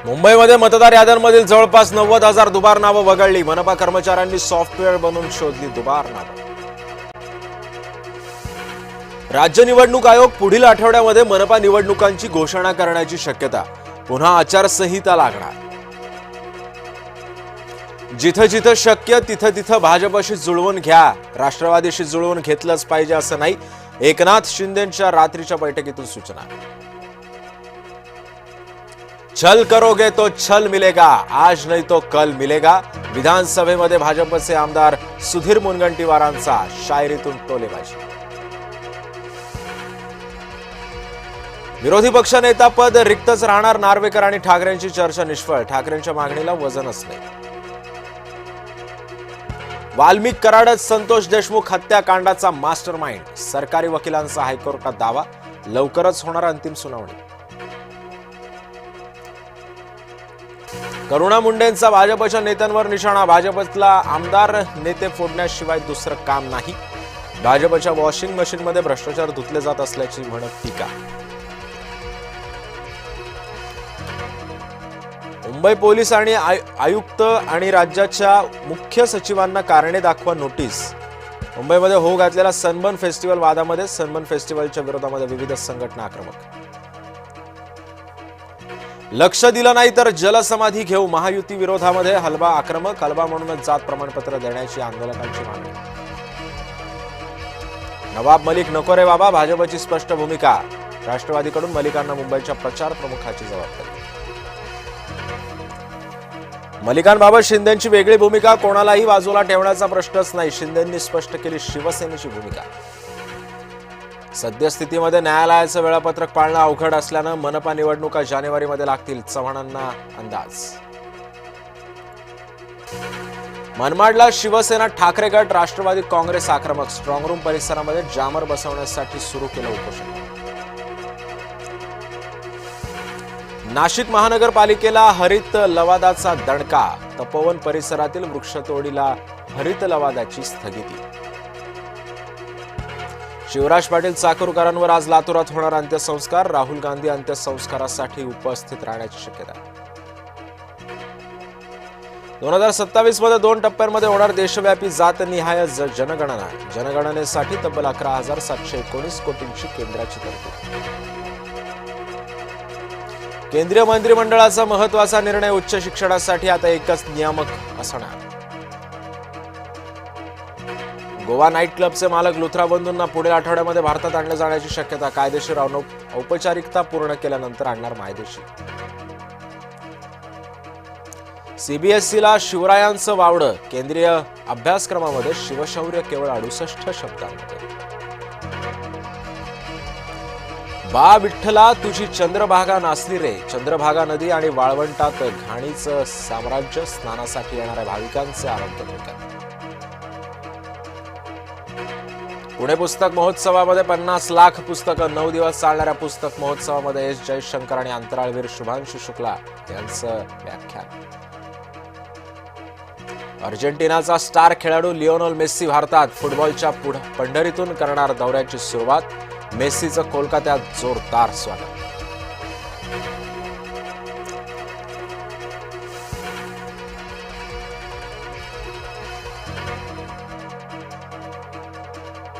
मुंबईमध्ये मतदार याद्यांमधील जवळपास 90,000 दुबार नावं वगळली. मनपा कर्मचाऱ्यांनी सॉफ्टवेअर बनवून शोधली दुबार नावं. राज्य निवडणूक आयोग पुढील आठवड्यामध्ये मनपा निवडणुकांची घोषणा करण्याची शक्यता. पुन्हा आचारसंहिता लागणार. जिथं जिथं शक्य तिथं तिथं भाजपशी जुळवून घ्या. राष्ट्रवादीशी जुळवून घेतलंच पाहिजे असं नाही. एकनाथ शिंदेंच्या रात्रीच्या बैठकीतून सूचना. छल करोगे तो छल मिलेगा, आज नहीं तो कल मिलेगा. विधानसभेमध्ये भाजपचे आमदार सुधीर मुनगंटीवारांचा शायरीतून टोलेबाजी. विरोधी पक्षनेता पद रिक्तच राहणार. नार्वेकर आणि ठाकरेंची चर्चा निष्फळ. ठाकरेंच्या मागणीला वजनच नाही. वाल्मिक कराडच संतोष देशमुख हत्याकांडाचा मास्टर माइंड. सरकारी वकिलांचा हायकोर्टात दावा. लवकरच होणार अंतिम सुनावणी. करुणा मुंडेंचा भाजपच्या नेत्यांवर निशाणा. भाजपला आमदार नेते फोडण्याशिवाय दुसरं काम नाही. भाजपच्या वॉशिंग मशीनमध्ये भ्रष्टाचार धुतले जात असल्याची म्हणत टीका. मुंबई पोलीस आणि आयुक्त आणि राज्याच्या मुख्य सचिवांना कारणे दाखवा नोटीस. मुंबईमध्ये होऊ घातलेल्या सनबर्न फेस्टिवल वादामध्ये सनबर्न फेस्टिवलच्या विरोधामध्ये विविध संघटना आक्रमक. लक्ष दिलं नाही तर जलसमाधी घेऊ. महायुती विरोधामध्ये हलबा आक्रमक. हलबा म्हणूनच जात प्रमाणपत्र देण्याची आंदोलकांची मागणी. नवाब मलिक नको रे बाबा, भाजपची स्पष्ट भूमिका. राष्ट्रवादीकडून मलिकांना मुंबईच्या प्रचार प्रमुखाची जबाबदारी. मलिकांबाबत शिंदेंची वेगळी भूमिका. कोणालाही बाजूला ठेवण्याचा प्रश्नच नाही. शिंदेंनी स्पष्ट केली शिवसेनेची भूमिका. सद्यस्थितीमध्ये न्यायालयाचं वेळापत्रक पाळणं अवघड असल्यानं मनपा निवडणुका जानेवारीमध्ये लागतील. चव्हाणांना अंदाज. मनमाडला शिवसेना ठाकरे गट राष्ट्रवादी काँग्रेस आक्रमक. स्ट्रॉंग रूम परिसरामध्ये जामर बसवण्यासाठी सुरू केलं उपोषण. नाशिक महानगरपालिकेला हरित लवादाचा दणका. तपोवन परिसरातील वृक्षतोडीला हरित लवादाची स्थगिती. शिवराज पाटील चाकूरकरांवर आज लातूरात होणार अंत्यसंस्कार. राहुल गांधी अंत्यसंस्कारासाठी उपस्थित राहण्याची शक्यता. 2027 मध्ये 2 टप्प्यांमध्ये होणार देशव्यापी जातनिहाय जनगणना. जनगणनेसाठी तब्बल 11,719 कोटींची केंद्राची तरतूद. केंद्रीय मंत्रिमंडळाचा महत्वाचा निर्णय. उच्च शिक्षणासाठी आता एकच नियामक असणार. गोवा नाईट क्लबचे मालक लुथरा बंधूंना पुढील आठवड्यामध्ये भारतात आणलं जाण्याची शक्यता. कायदेशीर औपचारिकता पूर्ण केल्यानंतर आणणार मायदेशी. सीबीएसईला शिवरायांचं वावडं. केंद्रीय अभ्यासक्रमामध्ये शिवशौर्य केवळ 68 शब्दांमध्ये. बा विठ्ठला तुझी चंद्रभागा नाचली रे. चंद्रभागा नदी आणि वाळवंटात घाणीचं साम्राज्य. स्नानासाठी येणाऱ्या भाविकांचे आरोग्य धोक्यात. पुणे पुस्तक महोत्सवामध्ये 50 लाख पुस्तकं. 9 दिवस चालणाऱ्या पुस्तक महोत्सवामध्ये एस जयशंकर आणि अंतराळवीर शुभांशु शुक्ला यांचं व्याख्यान. अर्जेंटिनाचा स्टार खेळाडू लिओनेल मेस्सी भारतात. फुटबॉलच्या पंढरीतून करणार दौऱ्याची सुरुवात. मेस्सीचं कोलकात्यात जोरदार स्वागत.